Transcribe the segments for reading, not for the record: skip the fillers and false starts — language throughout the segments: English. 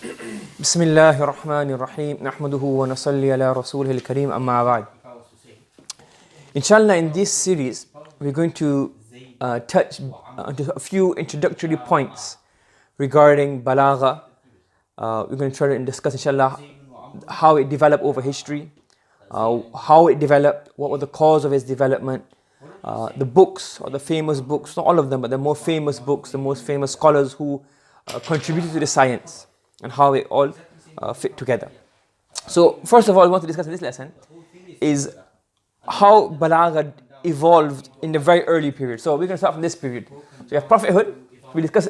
بسم الله الرحمن الرحيم نحمده ونصلي على رسوله الكريم أما بعد. Inshallah, in this series we're going to touch onto a few introductory points regarding Balagha. We're going to try to discuss, inshallah, how it developed over history, how it developed, what was the cause of its development, the books, or the famous books, not all of them, but the more famous books, the most famous scholars who contributed to the science, and how it all fit together. So first of all, I want to discuss in this lesson is how Balagha evolved in the very early period. So we're going to start from this period. So you have prophethood. We'll discuss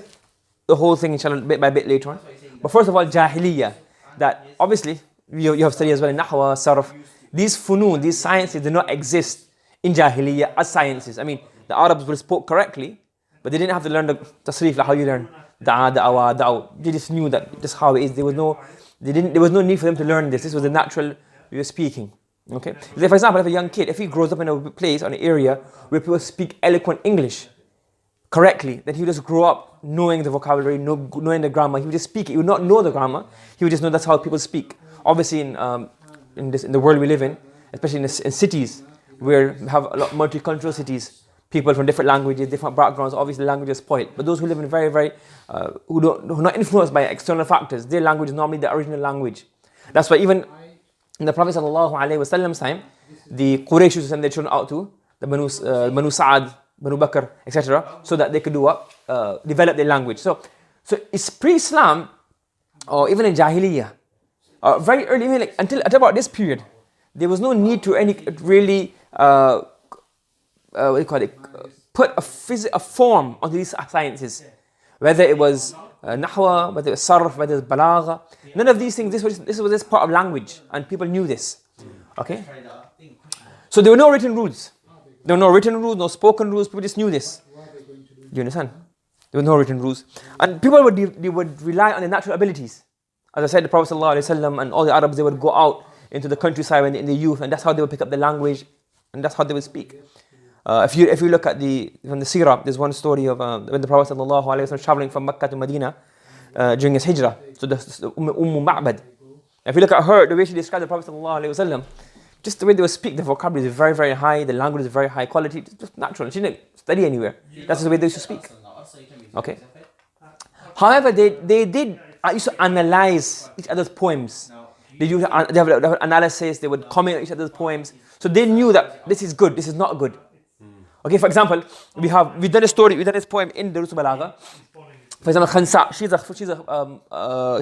the whole thing, inshallah, bit by bit later on. But first of all, Jahiliyyah. That obviously you have studied as well in Nahwa, Sarf. These funun, these sciences did not exist in Jahiliyyah as sciences. I mean, the Arabs would spoke correctly, but they didn't have to learn the tasrif, like how you learn da'a, da'wa, da'u. They just knew that this is how it is. There was no need for them to learn this. This was the natural way of speaking. Okay. So for example, if a young kid, if he grows up in a place or an area where people speak eloquent English correctly, then he would just grow up knowing the vocabulary, knowing the grammar. He would just speak it. He would not know the grammar. He would just know that's how people speak. Obviously, in the world we live in, especially in cities where we have a lot of multicultural cities, people from different languages, different backgrounds, obviously the language is spoiled. But those who live in who are not influenced by external factors, their language is normally the original language. That's why even in the Prophet ﷺ's time, the Quraysh used to send their children out to the Banu Sa'ad, Banu Bakr, etc., so that they could do what? Develop their language. So it's pre-Islam, or even in Jahiliyyah, very early, even like until about this period, there was no need to really put a form on these sciences, whether it was Nahwa, whether it was Sarf, whether it was Balagha. None of these things, this was just part of language, and people knew this. Okay? So there were no written rules. There were no written rules, no spoken rules, people just knew this. Do you understand? There were no written rules. And people would rely on their natural abilities. As I said, the Prophet ﷺ and all the Arabs, they would go out into the countryside in the youth, and that's how they would pick up the language, and that's how they would speak. If you look at from the Seerah, there's one story of when the Prophet ﷺ was traveling from Mecca to Medina during his hijrah. So the Ma'bad. If you look at her, the way she described the Prophet ﷺ, just the way they would speak, the vocabulary is very, very high, the language is very high quality, it's just natural. She didn't study anywhere. That's just the way they used to speak. Okay. However, they used to analyze each other's poems. They have analysis, they would comment on each other's poems. So they knew that this is good, this is not good. Okay, for example, we've done this poem in Durus Balagha. For example, Khansa,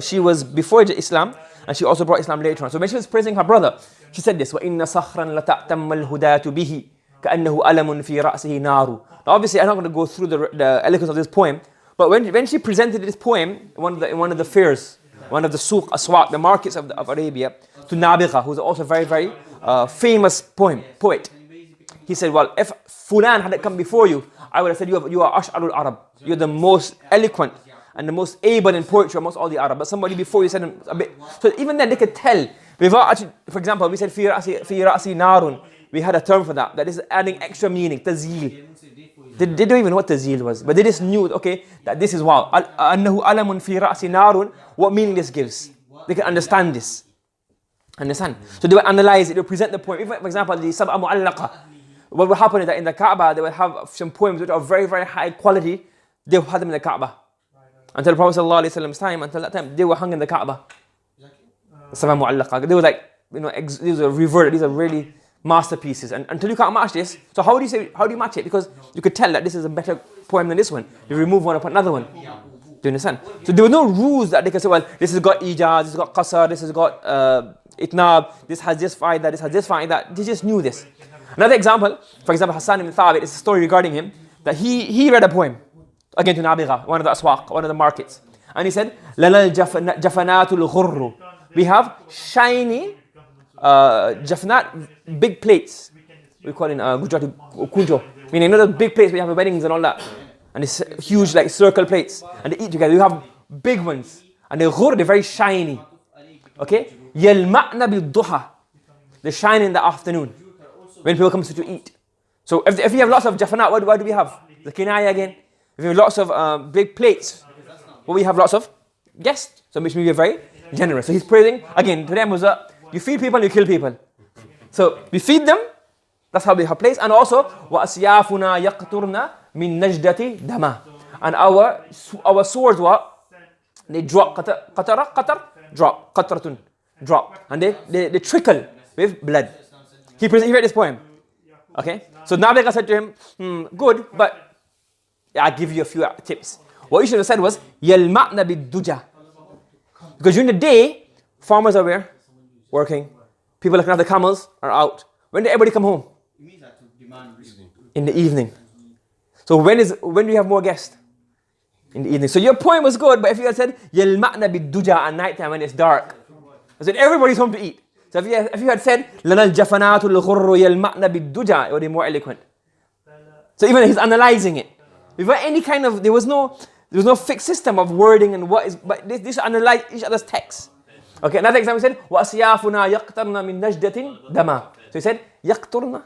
she was before Islam, and she also brought Islam later on. So when she was praising her brother, she said this: وَإِنَّ صَخْرًا لَتَعْتَمَّ الْهُدَاةُ بِهِ كَأَنَّهُ أَلَمٌ فِي رَأْسِهِ نَارُ. Now obviously, I'm not going to go through the eloquence of this poem, but when she presented this poem in one of the fairs, one of the suq, aswaq, the markets of Arabia, to Nabigha, who's also a very, very famous poet. He said, well, if Fulan had come before you, I would have said you are Ash'arul Arab. You're the most eloquent and the most able in poetry amongst all the Arab. But somebody before you said a bit. So even then they could tell. Without actually, for example, we said fi ra'si narun. We had a term for that. That is adding extra meaning. Tazil. They don't even know what tazil was. But they just knew, okay, that this is wow. Annahu alamun fi ra'si narun. What meaning this gives. They can understand this. Understand? So they would analyze it. They would present the poem. Even, for example, the Sab'a Mu'allaqa. What would happen is that in the Kaaba, they would have some poems which are very, very high quality. They would have them in the Kaaba. Until the Prophet ﷺ's time, until that time, they were hung in the Kaaba. Sab'a Mu'allaqa. They were like, these are reverted, these are really masterpieces. And until you can't match this, so how do you match it? Because you could tell that this is a better poem than this one. You remove one, upon another one. Do you understand? So there were no rules that they could say, well, this has got ijaz, this has got qasar, this has got itnab, this has this faida, this has this faida. They just knew this. Another example, for example, Hassan ibn Thabit, is a story regarding him, that he read a poem, again to Nabigha, one of the aswaq, one of the markets. And he said, لَلَا الْجَفَنَاتُ الْغُرُّ. We have shiny, jafanat, big plates. We call it in Gujarati, kunjo. Meaning, the big plates, we have weddings and all that. And it's huge, like circle plates. And they eat together. You have big ones. And the ghurr, they're very shiny. Okay? يَلْمَعْنَ بِالضُّحَى. They shine in the afternoon, when people come to eat. So if you have lots of jafanat, what do we have? The kinaya again. If you have lots of big plates, what we have lots of? guest. So which means you're very generous. So he's praising, again, to them was you feed people, you kill people. So we feed them, that's how we have place. And also, وَأَسْيَافُنَا يَقْطُرْنَا مِن نَجْدَةِ دَمَا. And our swords, what? They drop, qatar, drop, qatratun, drop. And they trickle with blood. He read this poem. Okay? So Nabigha said to him, good, but I'll give you a few tips. What you should have said was, يَلْمَعْنَ بِالدُّجَى. Because during the day, farmers are where? Working. People looking after the camels are out. When did everybody come home? In the evening. So when do you have more guests? In the evening. So your point was good, but if you had said يَلْمَعْنَ بِالدُّجَى at night time when it's dark, I said everybody's home to eat. So if you had said لَنَا الْجَفَنَاتُ الْغُرُّ يَلْمَعْنَ بِالدُّجَى, it would be more eloquent. So even he's analyzing it. Without any kind of, there was no fixed system of wording and what is, but this analyze each other's text. Okay, another example said, وَأَسْيَافُنَا يَقْتَرْنَا مِن نَجْدَةٍ دَمَا. So he said, يَقْتُرْنَا,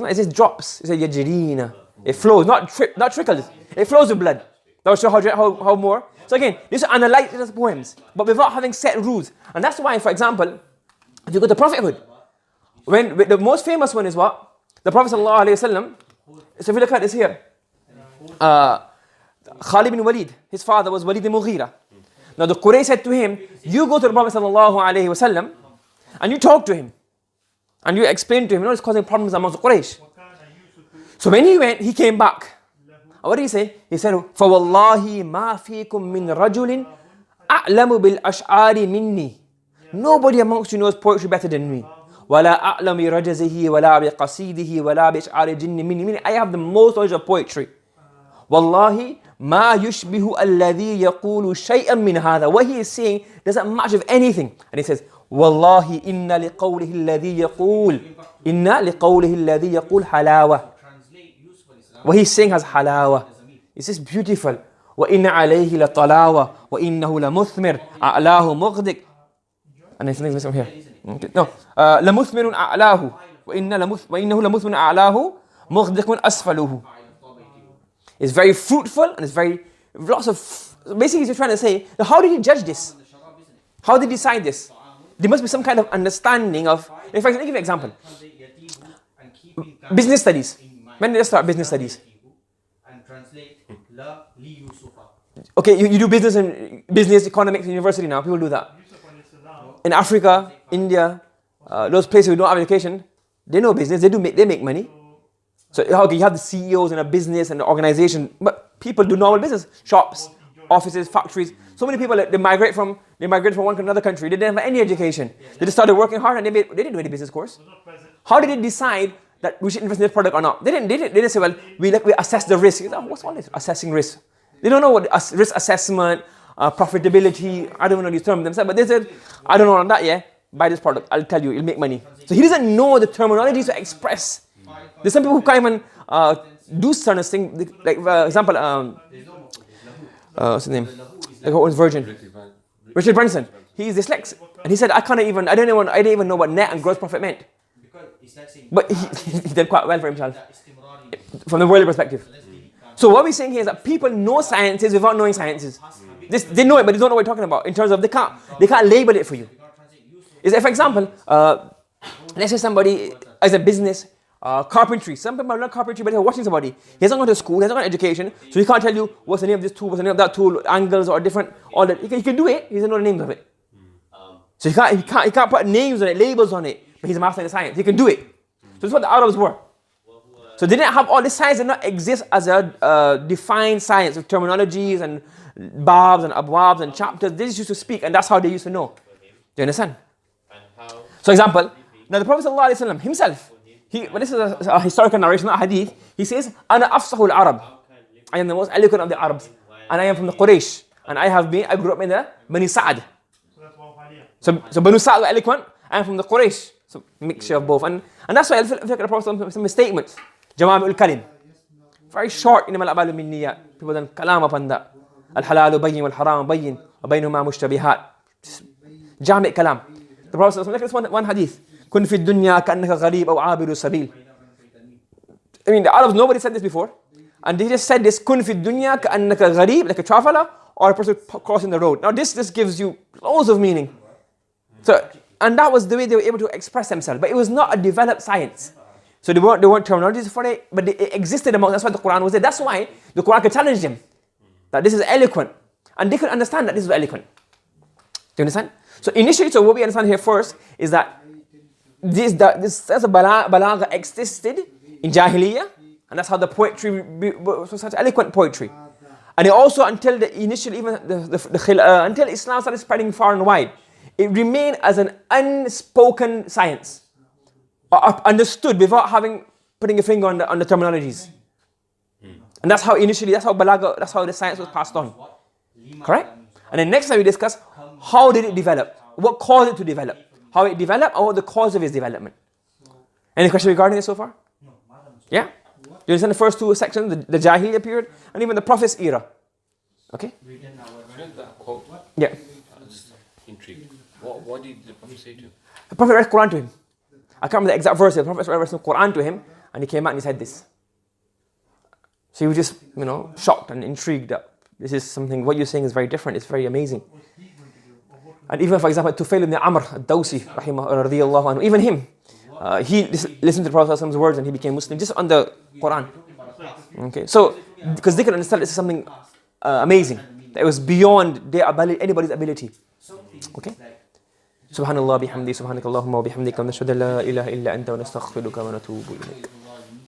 it says drops. He said, يَجْرِينَ. It flows, not trickles. It flows with blood. That will show how more. So again, this analyze these poems, but without having set rules. And that's why, for example, if you go to prophethood, when the most famous one is what? The Prophet ﷺ, so if you look at this here, Khalid bin Walid, his father was Walid bin Mughira. Now the Quraysh said to him, you go to the Prophet ﷺ and you talk to him. And you explain to him, it's causing problems amongst the Quraysh. So when he went, he came back. And what did he say? He said, فَوَاللَّهِ مَا فِيكُم مِّن رَجُلٍ أَعْلَمُ بِالْأَشْعَارِ مِنِّي. Nobody amongst you knows poetry better than me. وَلَا أَعْلَمِ رَجَزِهِ وَلَا بِقَصِيدِهِ وَلَا بِإِشْعَارِ جِنِّ مِنِّي. Meaning, I have the most knowledge of poetry. وَاللَّهِ مَا يُشْبِهُ الَّذِي يَقُولُ شَيْئًا مِّنْ هَذَا. What he is saying doesn't match with anything. And he says, وَاللَّهِ إِنَّ لِقَوْلِهِ الَّذِي يَقُولُ إِنَّ لِقَوْلِهِ الَّذِي يَقُولُ حَلَاوَةً. What he's saying has halawa. It's just beautiful. وَإِنَّ عَلَيْهِ لَطَلَاوَةً وَإِنَّهُ لَمُثْمِرٌ أَعْلَاهُ مُغْدِقٌ. And there's something missing here. Okay. No. لَمُثْمِرٌ أَعْلَاهُ وَإِنَّهُ لَمُثْمِرٌ أَعْلَاهُ مُغْدِقٌ أَسْفَلُهُ. It's very fruitful and it's very, lots of, basically he's trying to say, how did he judge this? How did he decide this? There must be some kind of understanding of, in fact, I'll give you an example. Business studies. When did they start business studies? Okay, you do business economics in university now. People do that. In Africa, India, those places who don't have education, they know business. They make money. So okay, you have the CEOs in a business and an organization, but people do normal business, shops, offices, factories. So many people they migrate from one to another country. They didn't have any education. They just started working hard and they didn't do any business course. How did they decide that we should invest in this product or not? They didn't say, well, we assess the risk. What's all this? Assessing risk. They don't know what risk assessment, profitability, I don't know these terms themselves, but they said, I don't know on that yet. Buy this product, I'll tell you, it'll make money. So he doesn't know the terminology to express. There's some people who can't even do certain things, like for example, what's his name? Like who was Virgin? Richard Branson. He's dyslexic. And he said, I didn't even know what net and gross profit meant. But he did quite well for himself from the worldly perspective. So what we're saying here is that people know sciences without knowing sciences. They know it, but they don't know what we're talking about. In terms of they can't label it for you. Is for example, let's say somebody as a business, carpentry. Some people learn carpentry, but they're watching somebody. He hasn't gone to school, he hasn't got education, so he can't tell you what's the name of this tool, what's the name of that tool, angles or different. All that he can do it. He doesn't know the names of it. So he can't put names on it, labels on it. But he's a master in science. He can do it. So this is what the Arabs were. So they didn't have all this science did not exist as a defined science with terminologies and babs and abwabs and chapters. They just used to speak, and that's how they used to know. Do you understand? So example, now the Prophet ﷺ himself, this is a historical narration, not a hadith. He says, "Ana afsahul Arab." I am the most eloquent of the Arabs, and I am from the Quraysh, and I grew up in the Bani Sa'ad. So Banu Sa'ad were eloquent. I am from the Quraysh. So mixture of both, and that's why I look at the Prophet some statements. Jamami al-Kalim, very short. إنما الأعمال بالنيات. People then kalam upon that. الحلال بين والحرام بين وبينهما مشتبهات. Jami' kalam. The Prophet look at this one hadith. كن في الدنيا كأنك غريب أو عابر سبيل. I mean, the Arabs, nobody said this before, and they just said this. كن في الدنيا كأنك غريب, like a traveler, or a person crossing the road. Now this gives you loads of meaning. So, and that was the way they were able to express themselves. But it was not a developed science. So they weren't terminologies for it, but it existed among. That's why the Quran was there. That's why the Quran could challenge them that this is eloquent, and they could understand that this is eloquent. Do you understand? So initially, so what we understand here first is that this as a balagha existed in Jahiliyyah, and that's how the poetry was such eloquent poetry. And it also until until Islam started spreading far and wide, it remained as an unspoken science, understood without putting a finger on the terminologies. And that's how balagha, that's how the science was passed on. Correct? And then next time we discuss how did it develop, what caused it to develop, how it developed, or what the cause of its development. Any question regarding this so far? Yeah? Do you understand the first two sections, the Jahiliyyah period, and even the Prophet's era? Okay? That quote. Yeah. I'm just intrigued. What did the Prophet say to him? The Prophet read Quran to him. I can't remember the exact verse. The Prophet read the Quran to him, and he came out and he said this. So he was just, shocked and intrigued that this is something, what you're saying is very different, it's very amazing. And even, for example, Tufail ibn Amr al-Dawsi, radiyallahu anhu, even him, he listened to the Prophet's words and he became Muslim just on the Quran. Okay, so, because they could understand this is something amazing, that it was beyond anybody's ability. Okay? Subhanallah bihamdi, subhanakallahumma wa bihamdika, wa nashhadu an la ilaha illa anta wa nastaghfiruka wa natubu ilayk.